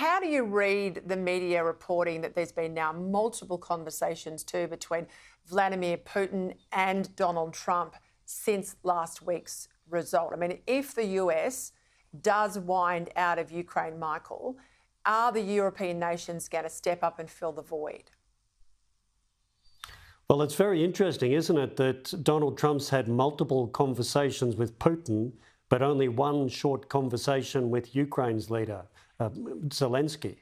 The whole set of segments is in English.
how do you read the media reporting that there's been now multiple conversations too between Vladimir Putin and Donald Trump since last week's result? I mean, if the US does wind out of Ukraine, Michael, are the European nations going to step up and fill the void? Well, it's very interesting, isn't it, that Donald Trump's had multiple conversations with Putin, but only one short conversation with Ukraine's leader, Zelensky.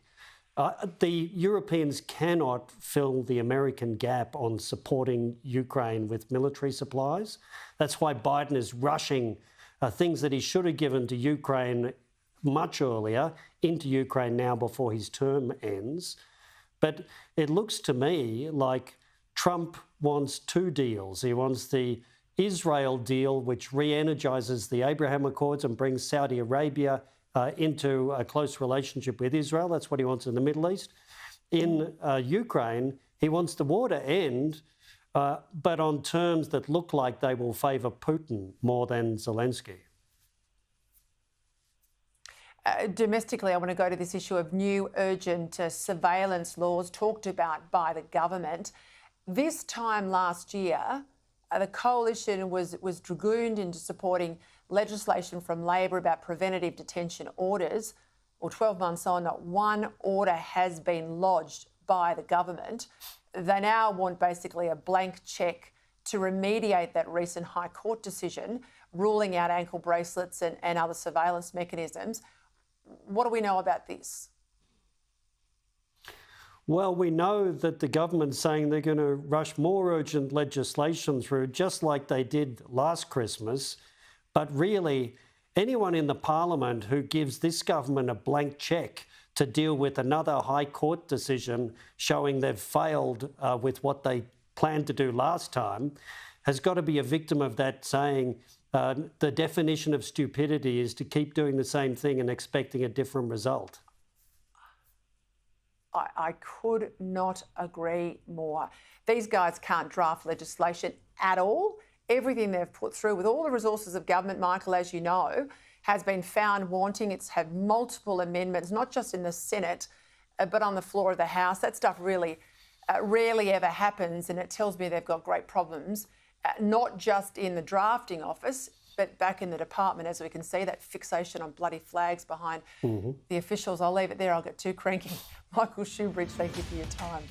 The Europeans cannot fill the American gap on supporting Ukraine with military supplies. That's why Biden is rushing things that he should have given to Ukraine much earlier into Ukraine now before his term ends. But it looks to me like Trump wants two deals. He wants the Israel deal, which re-energizes the Abraham Accords and brings Saudi Arabia into a close relationship with Israel. That's what he wants in the Middle East. In Ukraine, he wants the war to end, but on terms that look like they will favour Putin more than Zelensky. Domestically, I want to go to this issue of new urgent surveillance laws talked about by the government. This time last year, the coalition was dragooned into supporting legislation from Labor about preventative detention orders. Well, 12 months on, not one order has been lodged by the government. They now want basically a blank cheque to remediate that recent High Court decision, ruling out ankle bracelets and other surveillance mechanisms. What do we know about this? Well, we know that the government's saying they're going to rush more urgent legislation through, just like they did last Christmas. But really, anyone in the parliament who gives this government a blank cheque to deal with another High Court decision showing they've failed with what they planned to do last time has got to be a victim of that saying the definition of stupidity is to keep doing the same thing and expecting a different result. I could not agree more. These guys can't draft legislation at all. Everything they've put through with all the resources of government, Michael, as you know, has been found wanting. It's had multiple amendments, not just in the Senate, but on the floor of the House. That stuff really rarely ever happens, and it tells me they've got great problems, not just in the drafting office, but back in the department, as we can see, that fixation on bloody flags behind the officials. I'll leave it there. I'll get too cranky. Michael Shoebridge, thank you for your time.